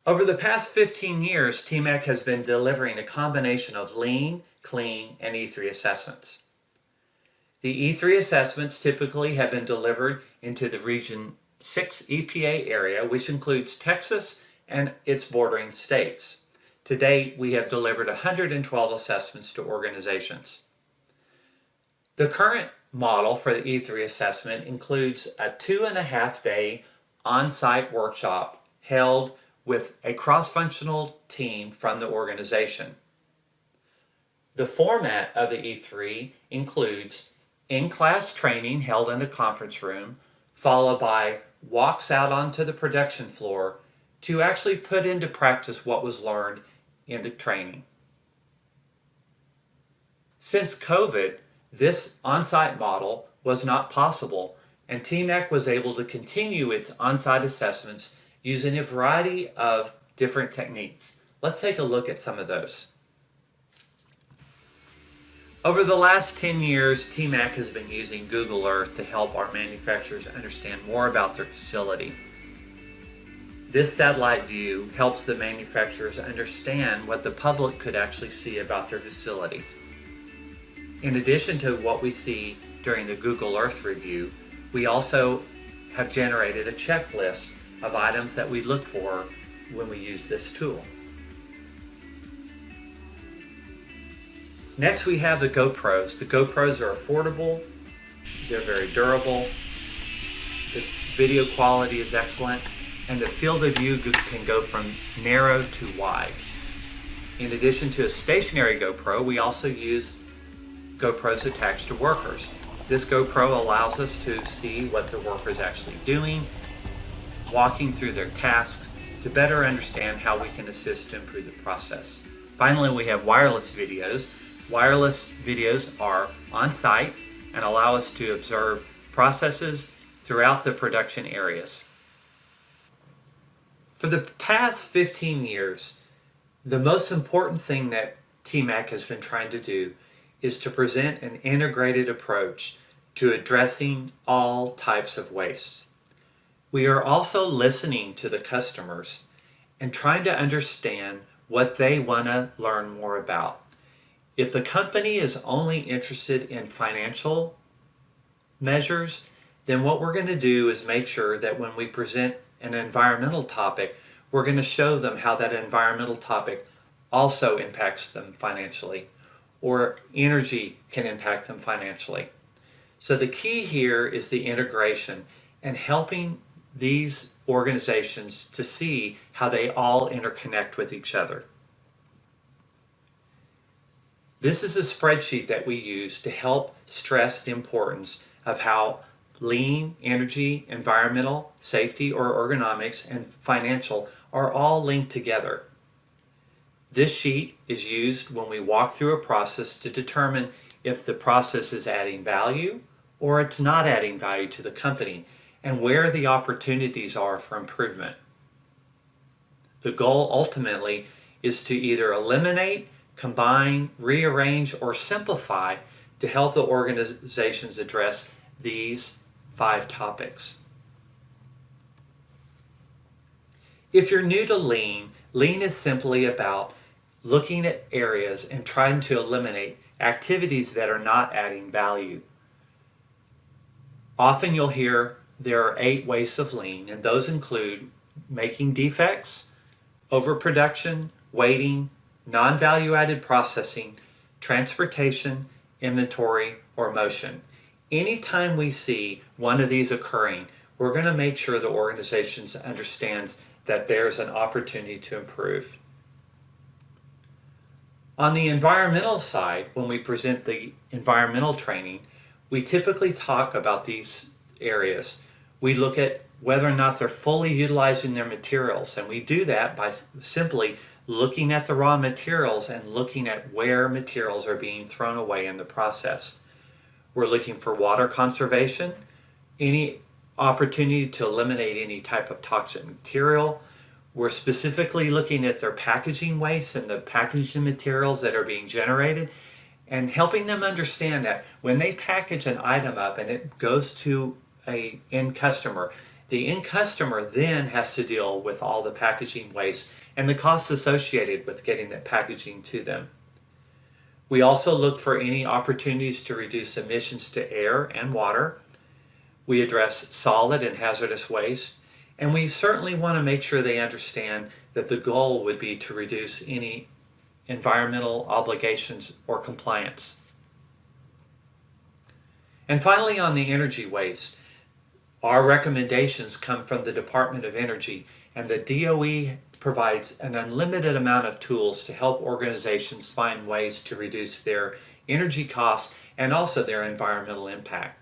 Over the past 15 years, TMAC has been delivering a combination of lean, clean, and E3 assessments. The E3 assessments typically have been delivered into the Region 6 EPA area, which includes Texas and its bordering states. To date, we have delivered 112 assessments to organizations. The current model for the E3 assessment includes a 2.5-day on-site workshop held with a cross-functional team from the organization. The format of the E3 includes in-class training held in a conference room, followed by walks out onto the production floor to actually put into practice what was learned in the training. Since COVID, this on-site model was not possible, and TMAC was able to continue its on-site assessments using a variety of different techniques. Let's take a look at some of those. Over the last 10 years, TMAC has been using Google Earth to help our manufacturers understand more about their facility. This satellite view helps the manufacturers understand what the public could actually see about their facility. In addition to what we see during the Google Earth review, we also have generated a checklist of items that we look for when we use this tool. Next, we have the GoPros. The GoPros are affordable, they're very durable, the video quality is excellent, and the field of view can go from narrow to wide. In addition to a stationary GoPro, we also use GoPros attached to workers. This GoPro allows us to see what the worker is actually doing, walking through their tasks, to better understand how we can assist to improve the process. Finally, we have wireless videos. Wireless videos are on site and allow us to observe processes throughout the production areas. For the past 15 years, the most important thing that TMAC has been trying to do is to present an integrated approach to addressing all types of waste. We are also listening to the customers and trying to understand what they want to learn more about. If the company is only interested in financial measures, then what we're going to do is make sure that when we present an environmental topic, we're going to show them how that environmental topic also impacts them financially, or energy can impact them financially. So the key here is the integration and helping these organizations to see how they all interconnect with each other. This is a spreadsheet that we use to help stress the importance of how lean, energy, environmental, safety or ergonomics, and financial are all linked together. This sheet is used when we walk through a process to determine if the process is adding value or it's not adding value to the company, and where the opportunities are for improvement. The goal ultimately is to either eliminate, combine, rearrange, or simplify to help the organizations address these 5 topics. If you're new to lean, lean is simply about looking at areas and trying to eliminate activities that are not adding value. Often you'll hear there are 8 wastes of lean, and those include making defects, overproduction, waiting, non-value-added processing, transportation, inventory, or motion. Anytime we see one of these occurring, we're going to make sure the organization understands that there's an opportunity to improve. On the environmental side, when we present the environmental training, we typically talk about these areas. We look at whether or not they're fully utilizing their materials, and we do that by simply looking at the raw materials and looking at where materials are being thrown away in the process. We're looking for water conservation, any opportunity to eliminate any type of toxic material. We're specifically looking at their packaging waste and the packaging materials that are being generated, and helping them understand that when they package an item up and it goes to an end customer, The end customer then has to deal with all the packaging waste and the costs associated with getting that packaging to them. We also look for any opportunities to reduce emissions to air and water. We address solid and hazardous waste, and we certainly want to make sure they understand that the goal would be to reduce any environmental obligations or compliance. And finally, on the energy waste, our recommendations come from the Department of Energy, and the DOE provides an unlimited amount of tools to help organizations find ways to reduce their energy costs and also their environmental impact.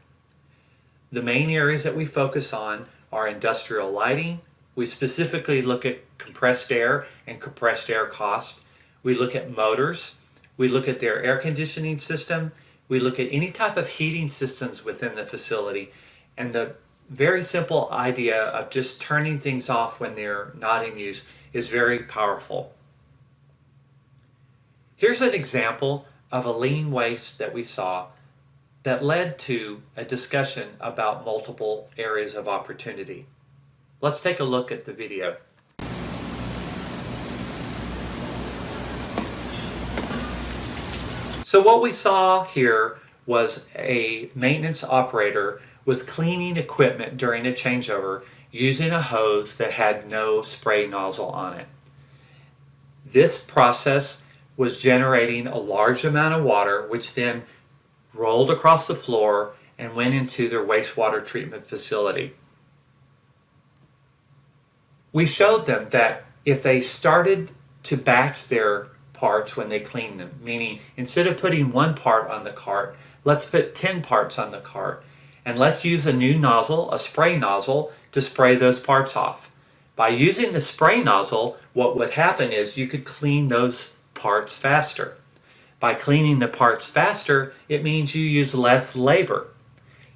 The main areas that we focus on are industrial lighting. We specifically look at compressed air and compressed air costs. We look at motors. We look at their air conditioning system. We look at any type of heating systems within the facility. And the very simple idea of just turning things off when they're not in use is very powerful. Here's an example of a lean waste that we saw that led to a discussion about multiple areas of opportunity. Let's take a look at the video. So what we saw here was a maintenance operator was cleaning equipment during a changeover using a hose that had no spray nozzle on it. This process was generating a large amount of water, which then rolled across the floor and went into their wastewater treatment facility. We showed them that if they started to batch their parts when they clean them, meaning instead of putting one part on the cart, let's put 10 parts on the cart, and let's use a new nozzle, a spray nozzle, to spray those parts off. By using the spray nozzle, what would happen is you could clean those parts faster. By cleaning the parts faster, it means you use less labor.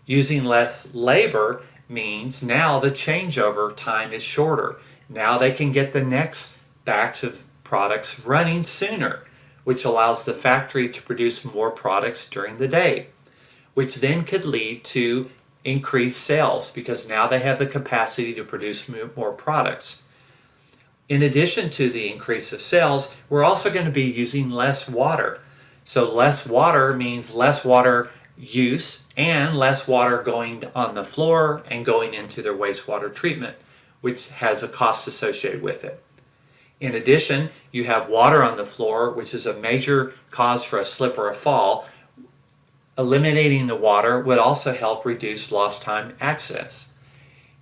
Using less labor means now the changeover time is shorter. Now they can get the next batch of products running sooner, which allows the factory to produce more products during the day, which then could lead to increased sales because now they have the capacity to produce more products. In addition to the increase of sales, we're also going to be using less water. So less water means less water use and less water going on the floor and going into their wastewater treatment, which has a cost associated with it. In addition, you have water on the floor, which is a major cause for a slip or a fall. Eliminating the water would also help reduce lost time accidents.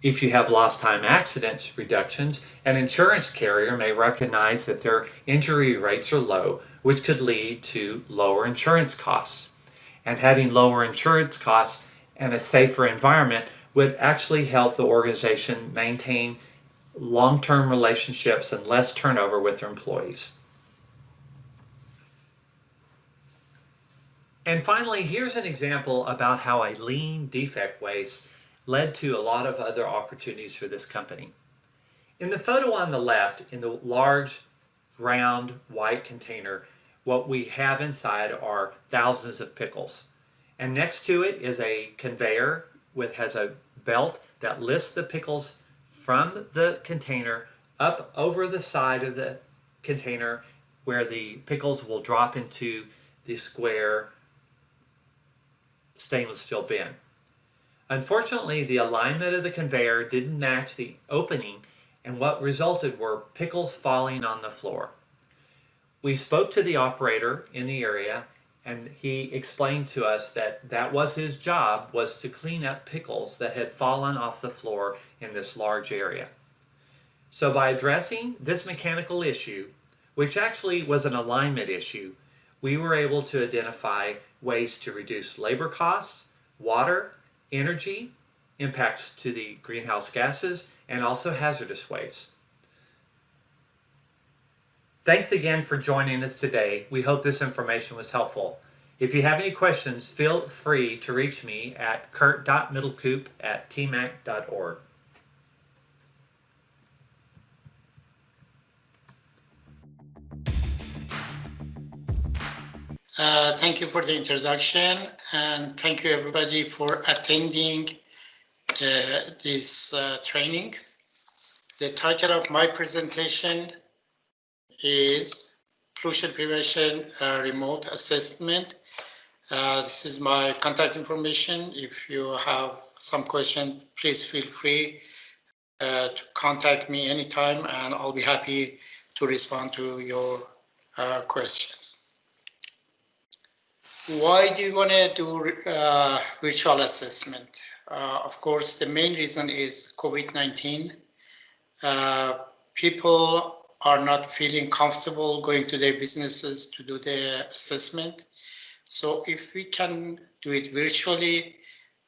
If you have lost time accidents reductions, an insurance carrier may recognize that their injury rates are low, which could lead to lower insurance costs. And having lower insurance costs and a safer environment would actually help the organization maintain long-term relationships and less turnover with their employees. And finally, here's an example about how a lean defect waste led to a lot of other opportunities for this company. In the photo on the left, in the large, round, white container, what we have inside are thousands of pickles. And next to it is a conveyor has a belt that lifts the pickles from the container up over the side of the container where the pickles will drop into the square stainless steel bin. Unfortunately, the alignment of the conveyor didn't match the opening, and what resulted were pickles falling on the floor. We spoke to the operator in the area, and he explained to us that that was his job, was to clean up pickles that had fallen off the floor in this large area. So by addressing this mechanical issue, which actually was an alignment issue, we were able to identify ways to reduce labor costs, water, energy, impacts to the greenhouse gases, and also hazardous waste. Thanks again for joining us today. We hope this information was helpful. If you have any questions, feel free to reach me at kurt.middlecoop@tmac.org. Thank you for the introduction, and thank you everybody for attending this training. The title of my presentation is Pollution Prevention Remote Assessment. This is my contact information. If you have some question, please feel free to contact me anytime, and I'll be happy to respond to your questions. Why do you want to do virtual assessment? Of course, the main reason is COVID-19. People are not feeling comfortable going to their businesses to do the assessment. So if we can do it virtually,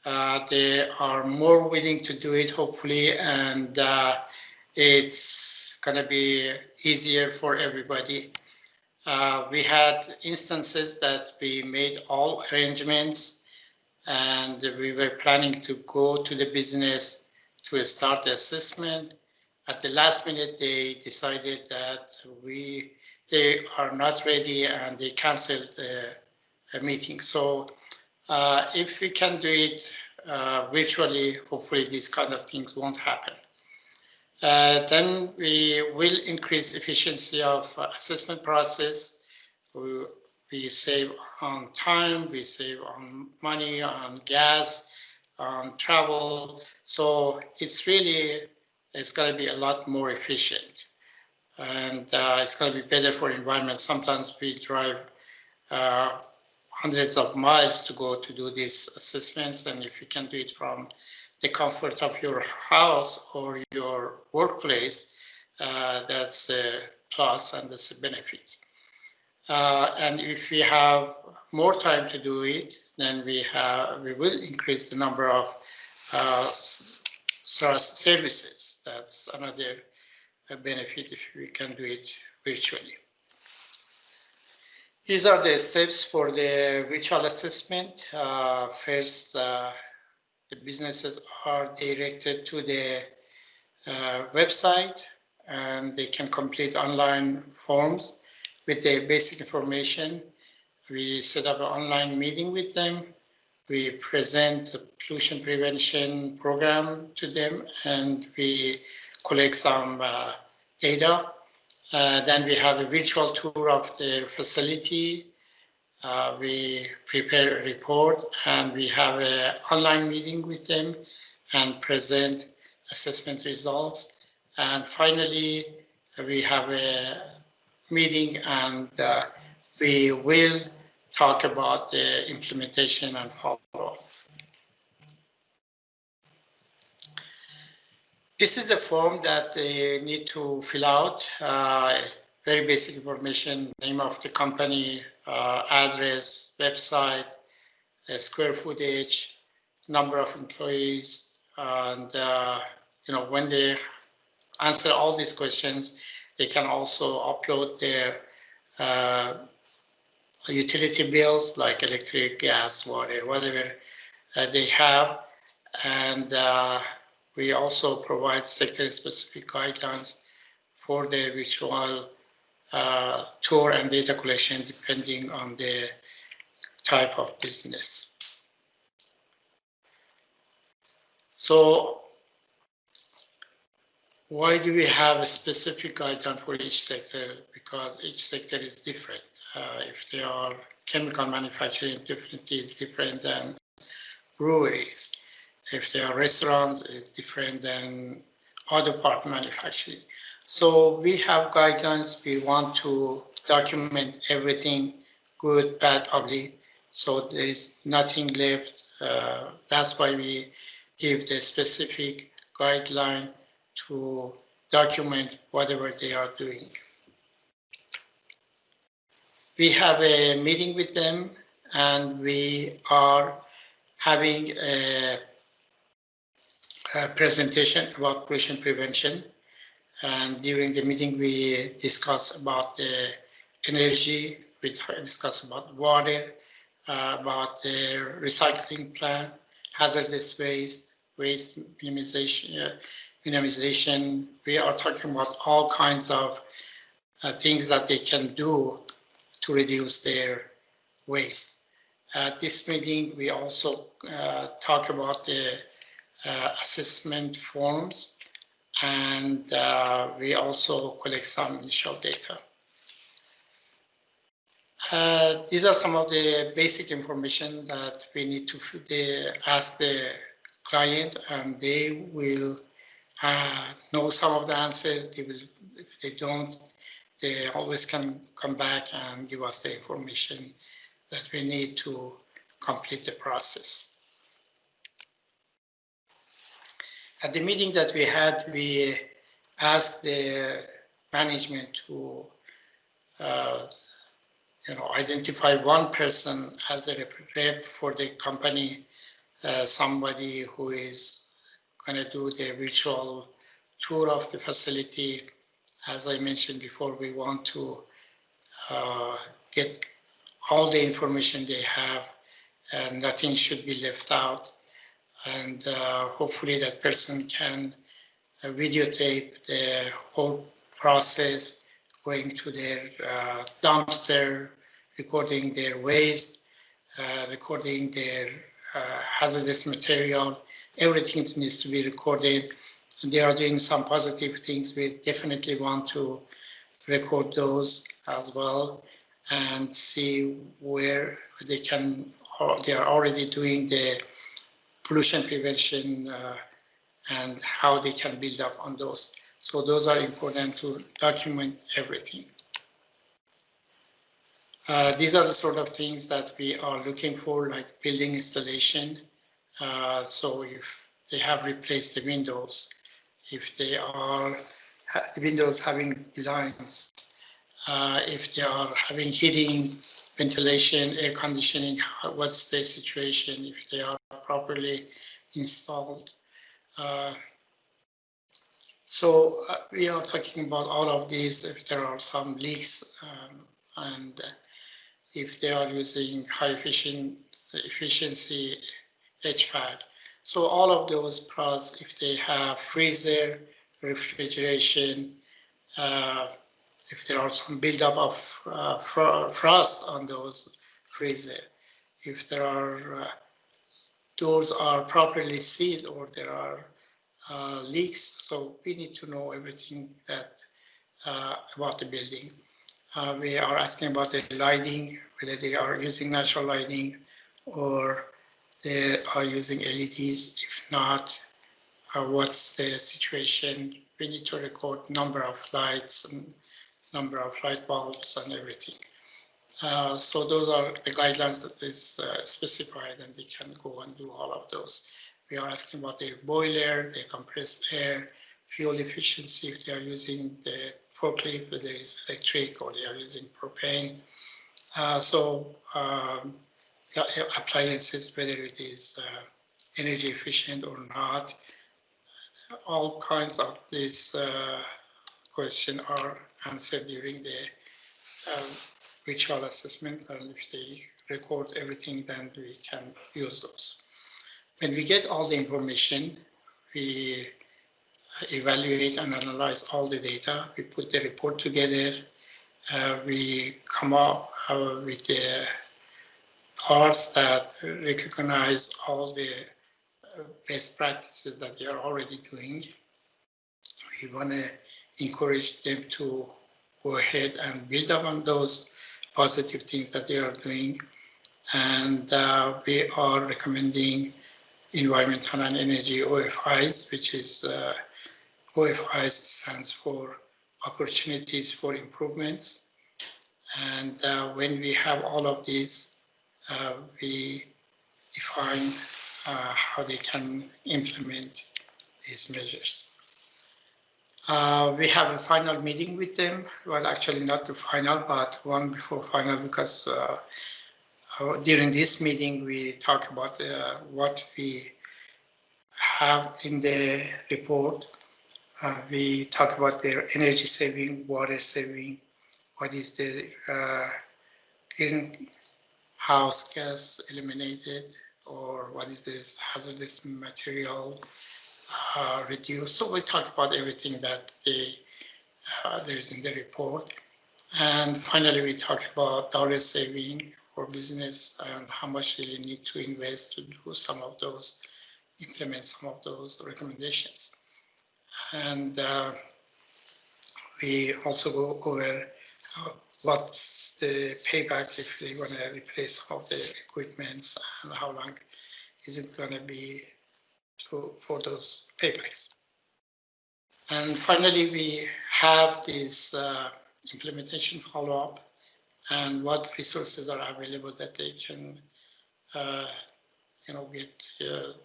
they are more willing to do it, hopefully, and it's going to be easier for everybody. We had instances that we made all arrangements and we were planning to go to the business to start the assessment. At the last minute, they decided that they are not ready and they canceled a meeting. So if we can do it virtually, hopefully these kind of things won't happen. Then we will increase efficiency of assessment process. We save on time, we save on money, on gas, on travel. So it's going to be a lot more efficient, and it's going to be better for environment. Sometimes we drive hundreds of miles to go to do these assessments, and if you can do it from the comfort of your house or your workplace, that's a plus and that's a benefit. And if we have more time to do it, then we will increase the number of services. That's another benefit if we can do it virtually. These are the steps for the virtual assessment. First, the businesses are directed to the website, and they can complete online forms with the basic information. We set up an online meeting with them. We present a pollution prevention program to them, and we collect some data. Then we have a virtual tour of their facility. We prepare a report, and we have an online meeting with them and present assessment results. And finally, we have a meeting, and we will talk about the implementation and follow-up. This is the form that they need to fill out. Very basic information: name of the company, address, website, square footage, number of employees, and when they answer all these questions, they can also upload their utility bills like electric, gas, water, whatever they have. And we also provide sector-specific guidelines for the virtual tour and data collection depending on the type of business. So why do we have a specific guideline for each sector? Because each sector is different. If they are chemical manufacturing, definitely is different than breweries. If they are restaurants, it's different than other part manufacturing. So we have guidelines. We want to document everything, good, bad, ugly. So there is nothing left. That's why we give the specific guideline to document whatever they are doing. We have a meeting with them, and we are having a presentation about pollution prevention. And during the meeting, we discuss about the energy, we discuss about water, about the recycling plan, hazardous waste, waste minimization. We are talking about all kinds of things that they can do to reduce their waste. At this meeting, we also talk about the assessment forms, and we also collect some initial data. These are some of the basic information that we need to ask the client, and they will know some of the answers. They will, if they don't, they always can come back and give us the information that we need to complete the process. At the meeting that we had, we asked the management to identify one person as a rep for the company, somebody who is going to do the virtual tour of the facility. As I mentioned before, we want to get all the information they have, and nothing should be left out. And hopefully that person can videotape the whole process, going to their dumpster, recording their waste, recording their hazardous material. Everything needs to be recorded. And they are doing some positive things. We definitely want to record those as well and see where they can, or they are already doing the pollution prevention and how they can build up on those. So those are important to document everything. These are the sort of things that we are looking for, like building installation. So if they have replaced the windows, if they are the windows having blinds, if they are having heating, ventilation, air conditioning, what's their situation, if they are properly installed. So we are talking about all of these. If there are some leaks, and if they are using high efficiency HVAC. So all of those plus if they have freezer, refrigeration, if there are some buildup of frost on those freezer, if there are doors are properly sealed or there are leaks. So we need to know everything that about the building. We are asking about the lighting, whether they are using natural lighting or they are using LEDs. If not, what's the situation? We need to record number of lights and number of light bulbs and everything. So those are the guidelines that is specified, and they can go and do all of those. We are asking about their boiler, their compressed air, fuel efficiency, if they are using the forklift, whether it's electric or they are using propane. Appliances, whether it is energy efficient or not. All kinds of these questions are answered during the virtual assessment, and if they record everything, then we can use those. When we get all the information, we evaluate and analyze all the data. We put the report together. We come up with the parts that recognize all the best practices that they are already doing. We want to encourage them to go ahead and build up on those positive things that they are doing. And we are recommending environmental and energy OFIs, which is OFIs stands for opportunities for improvements. And when we have all of these, we define how they can implement these measures. We have a final meeting with them. Well, actually not the final, but one before final, because during this meeting we talk about what we have in the report. We talk about their energy saving, water saving, what is the greenhouse gas eliminated, or what is this hazardous material reduced. So we talk about everything that there is in the report. And finally, we talk about dollar saving for business and how much they need to invest to do some of those implement some of those recommendations. And we also go over what's the payback if they want to replace some of the equipments, and how long is it going to be for those paybacks. And finally, we have this implementation follow-up and what resources are available that they can get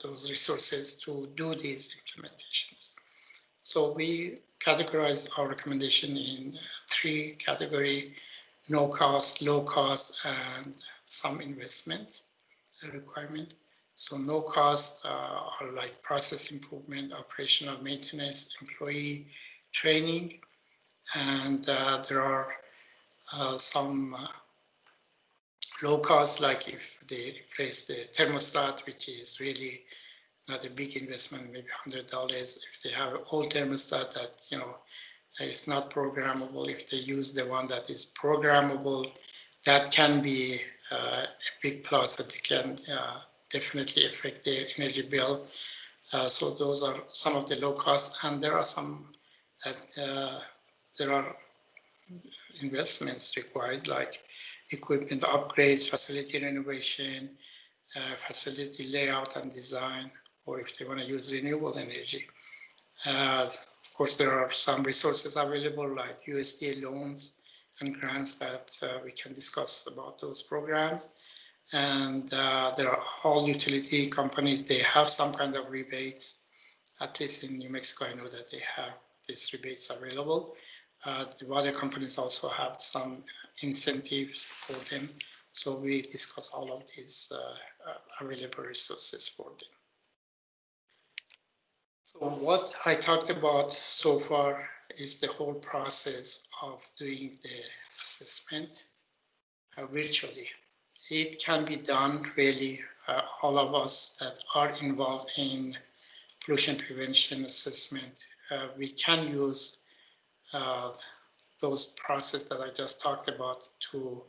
those resources to do these implementations. So we categorize our recommendation in 3 categories: no cost, low cost, and some investment requirement. So no cost are like process improvement, operational maintenance, employee training, and there are some low cost, like if they replace the thermostat, which is really not a big investment, maybe $100. If they have an old thermostat that is not programmable, if they use the one that is programmable, that can be a big plus, that they can definitely affect their energy bill. So those are some of the low costs, and there are some that there are investments required, like equipment upgrades, facility renovation, facility layout and design, or if they want to use renewable energy. Of course, there are some resources available like USDA loans and grants that we can discuss about those programs. And there are all utility companies, they have some kind of rebates. At least in New Mexico, I know that they have these rebates available. The water companies also have some incentives for them. So we discuss all of these available resources for them. So what I talked about so far is the whole process of doing the assessment virtually. It can be done really, all of us that are involved in pollution prevention assessment, we can use those processes that I just talked about to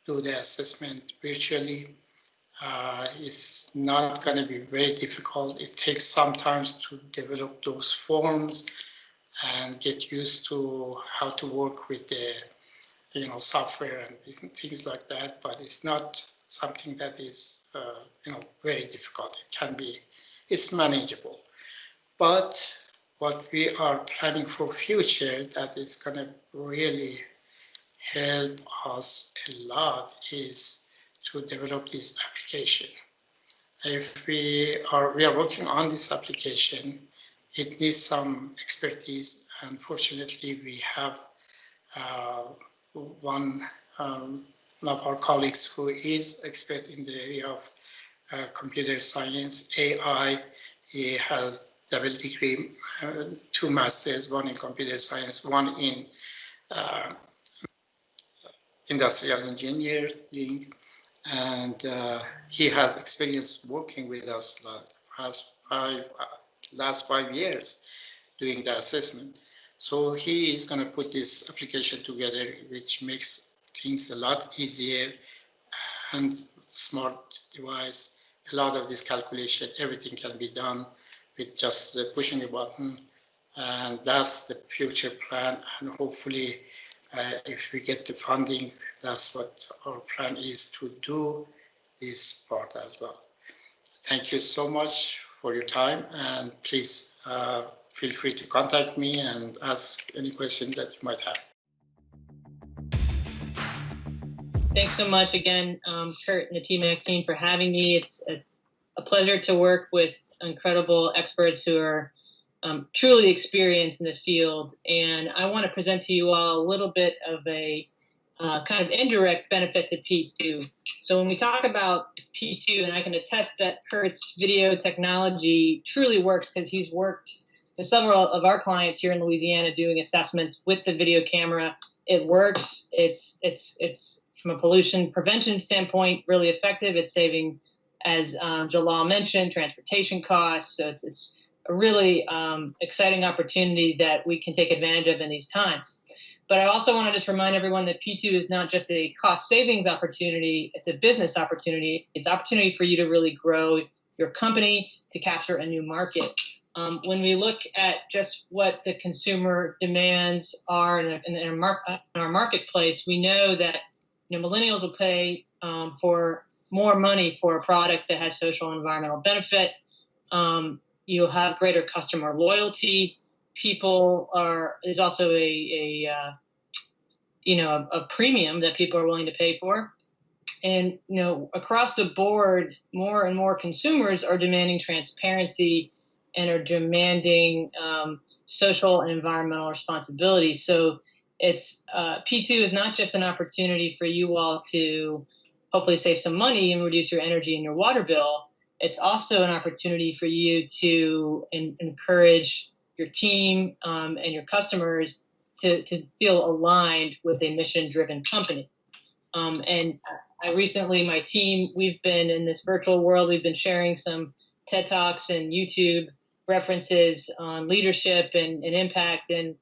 do the assessment virtually. It's not going to be very difficult. It takes some time to develop those forms and get used to how to work with the software and things like that, but it's not something that is very difficult. It can be, it's manageable. But what we are planning for future that is going to really help us a lot is to develop this application. If we are working on this application, it needs some expertise. Unfortunately, we have one of our colleagues who is expert in the area of computer science, AI. He has double degree, 2 masters, one in computer science, one in industrial engineering, and he has experience working with us last 5 years doing the assessment. So he is going to put this application together, which makes things a lot easier and smart device. A lot of this calculation, everything can be done with just pushing a button, and that's the future plan. And hopefully, if we get the funding, that's what our plan is, to do this part as well. Thank you so much for your time, and please feel free to contact me and ask any question that you might have. Thanks so much again, Kurt and the TMAC team, for having me. It's a pleasure to work with incredible experts who are truly experienced in the field. And I want to present to you all a little bit of a kind of indirect benefit to P2. So when we talk about P2, and I can attest that Kurt's video technology truly works because he's worked with several of our clients here in Louisiana doing assessments with the video camera. It works. It's from a pollution prevention standpoint really effective. It's saving, as Jalal mentioned, transportation costs. So it's a really exciting opportunity that we can take advantage of in these times. But I also want to just remind everyone that P2 is not just a cost savings opportunity, it's a business opportunity. It's opportunity for you to really grow your company, to capture a new market. When we look at just what the consumer demands are in our marketplace, we know that millennials will pay for more money for a product that has social and environmental benefit. You'll have greater customer loyalty. There's also a premium that people are willing to pay for. And, across the board, more and more consumers are demanding transparency and are demanding social and environmental responsibility. So it's P2 is not just an opportunity for you all to hopefully save some money and reduce your energy and your water bill. It's also an opportunity for you to encourage your team and your customers to feel aligned with a mission-driven company. And I recently, my team, we've been in this virtual world, we've been sharing some TED Talks and YouTube references on leadership and impact. And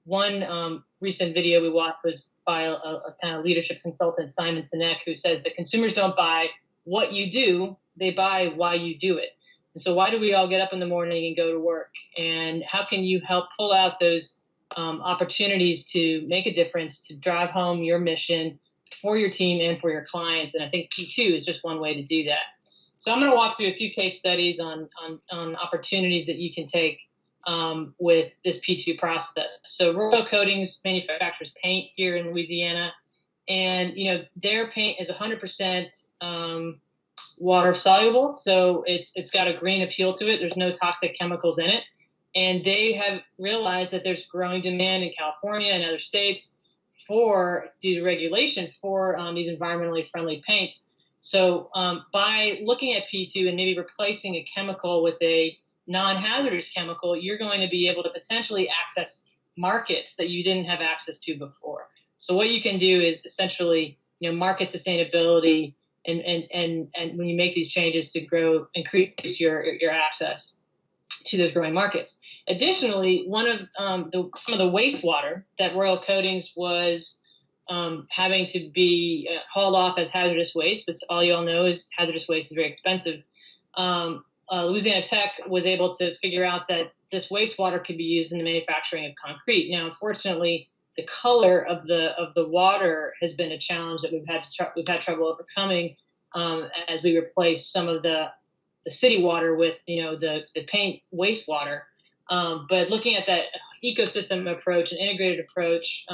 one recent video we watched was by a kind of leadership consultant, Simon Sinek, who says that consumers don't buy what you do, they buy why you do it. And so why do we all get up in the morning and go to work? And how can you help pull out those opportunities to make a difference, to drive home your mission for your team and for your clients? And I think P2 is just one way to do that. So I'm going to walk through a few case studies on opportunities that you can take with this P2 process. So Royal Coatings manufactures paint here in Louisiana, and their paint is 100% water soluble, so it's got a green appeal to it. There's no toxic chemicals in it, and they have realized that there's growing demand in California and other states due to regulation for these environmentally friendly paints. So by looking at P2 and maybe replacing a chemical with a non-hazardous chemical, you're going to be able to potentially access markets that you didn't have access to before. So what you can do is essentially, market sustainability, and when you make these changes to increase your access to those growing markets. Additionally, one of some of the wastewater that Royal Coatings was having to be hauled off as hazardous waste, but all you all know is hazardous waste is very expensive. Louisiana Tech was able to figure out that this wastewater could be used in the manufacturing of concrete. Now, unfortunately, the color of the water has been a challenge that we've had trouble overcoming as we replace some of the city water with the paint wastewater. But looking at that ecosystem approach, an integrated approach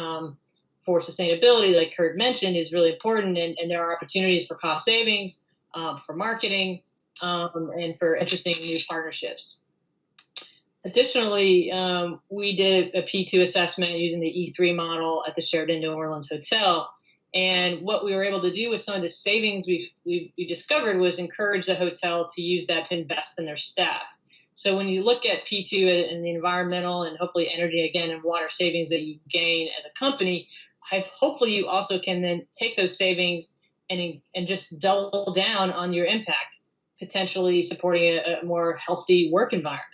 for sustainability, like Kurt mentioned, is really important, and there are opportunities for cost savings, for marketing, and for interesting new partnerships. Additionally, we did a P2 assessment using the E3 model at the Sheraton New Orleans Hotel. And what we were able to do with some of the savings we discovered was encourage the hotel to use that to invest in their staff. So when you look at P2 and the environmental and hopefully energy, again, and water savings that you gain as a company, hopefully you also can then take those savings and just double down on your impact, potentially supporting a more healthy work environment.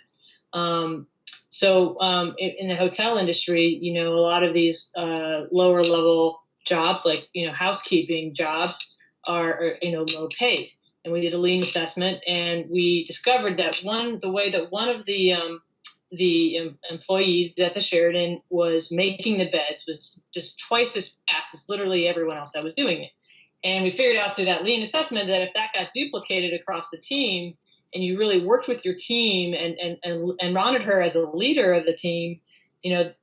So in the hotel industry, a lot of these lower level jobs, like housekeeping jobs, are low paid. And we did a lean assessment, and we discovered that the way that one of the employees at the Sheraton was making the beds was just twice as fast as literally everyone else that was doing it. And we figured out through that lean assessment that if that got duplicated across the team, and you really worked with your team and honored her as a leader of the team,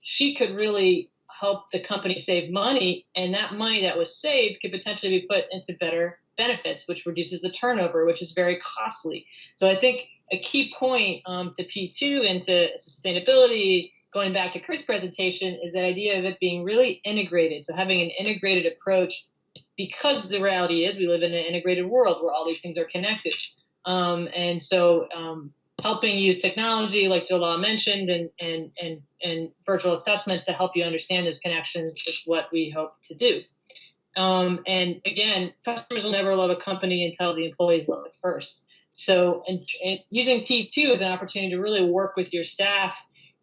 she could really help the company save money, and that money that was saved could potentially be put into better benefits, which reduces the turnover, which is very costly. So I think a key point to P2 and to sustainability, going back to Kurt's presentation, is that idea of it being really integrated. So having an integrated approach, because the reality is we live in an integrated world where all these things are connected. And so helping use technology, like Jalal mentioned, and virtual assessments to help you understand those connections is what we hope to do. And again, customers will never love a company until the employees love it first. So and using P2 as an opportunity to really work with your staff,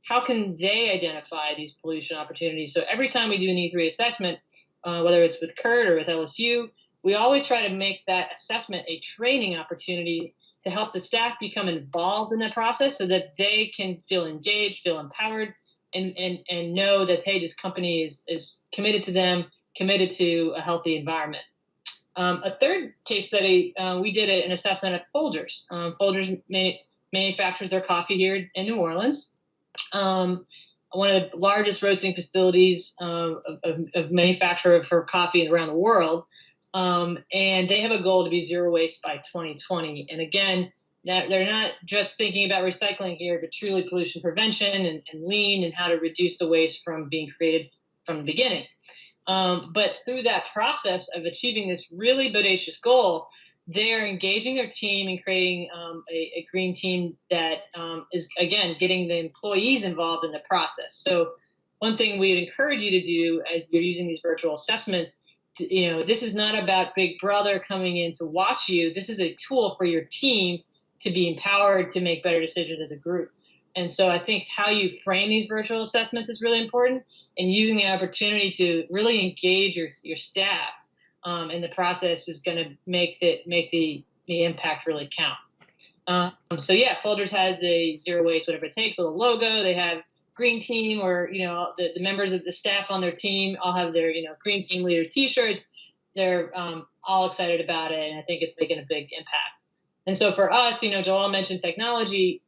how can they identify these pollution opportunities? So every time we do an E3 assessment, whether it's with Kurt or with LSU, we always try to make that assessment a training opportunity to help the staff become involved in that process so that they can feel engaged, feel empowered, and know that, hey, this company is committed to them, committed to a healthy environment. A third case study, we did an assessment at Folgers. Folgers manufactures their coffee here in New Orleans. One of the largest roasting facilities of manufacturer for coffee around the world. And they have a goal to be zero waste by 2020. And again, they're not just thinking about recycling here, but truly pollution prevention and lean and how to reduce the waste from being created from the beginning. But through that process of achieving this really bodacious goal, they're engaging their team and creating a green team that is, again, getting the employees involved in the process. So one thing we'd encourage you to do as you're using these virtual assessments, this is not about Big Brother coming in to watch you. This is a tool for your team to be empowered to make better decisions as a group. And so I think how you frame these virtual assessments is really important, and using the opportunity to really engage your staff in the process is going to make the impact really count. So yeah, Folgers has a zero waste, whatever it takes, little logo. They have green team, or the members of the staff on their team all have their green team leader T-shirts. They're all excited about it, and I think it's making a big impact. And so for us, Joel mentioned technology.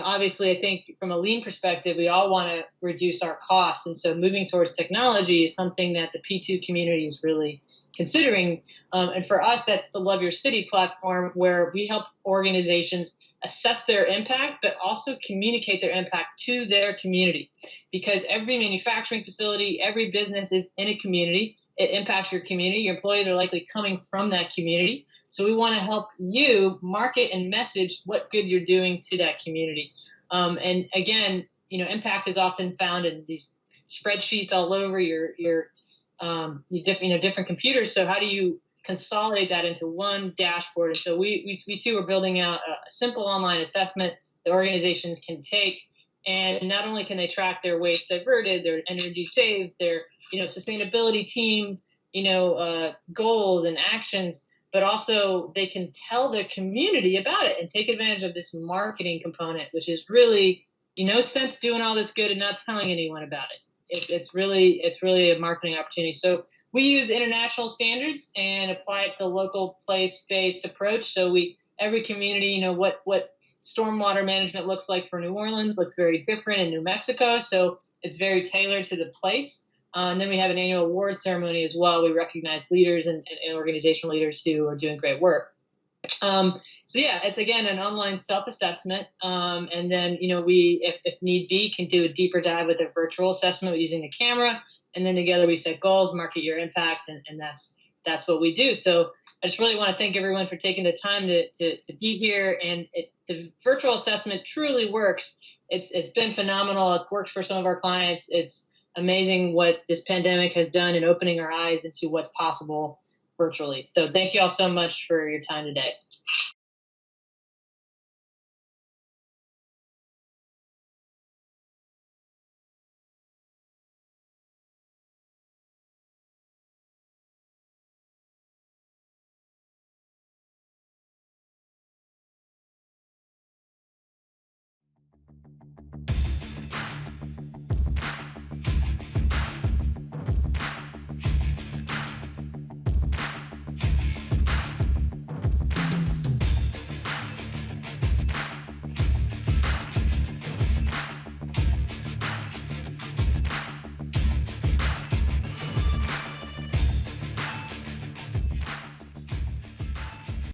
Obviously, I think from a lean perspective, we all want to reduce our costs, and so moving towards technology is something that the P2 community is really considering. And for us, that's the Love Your City platform, where we help organizations assess their impact, but also communicate their impact to their community. Because every manufacturing facility, every business is in a community. It impacts your community. Your employees are likely coming from that community. So we want to help you market and message what good you're doing to that community. And again, impact is often found in these spreadsheets all over your different computers. So how do you consolidate that into one dashboard? And so we too are building out a simple online assessment that organizations can take, and not only can they track their waste diverted, their energy saved, their sustainability team goals and actions, but also they can tell their community about it and take advantage of this marketing component, which is really no sense doing all this good and not telling anyone about it. It's really a marketing opportunity. So we use international standards and apply it to local place-based approach. So every community, what stormwater management looks like for New Orleans looks very different in New Mexico. So it's very tailored to the place. And then we have an annual award ceremony as well. We recognize leaders and organizational leaders who are doing great work. So yeah, it's again an online self-assessment, and then we, if need be, can do a deeper dive with a virtual assessment using the camera, and then together we set goals, market your impact, and that's what we do. So I just really want to thank everyone for taking the time to be here, and the virtual assessment truly works. It's been phenomenal. It's worked for some of our clients. It's amazing what this pandemic has done in opening our eyes into what's possible virtually. So thank you all so much for your time today.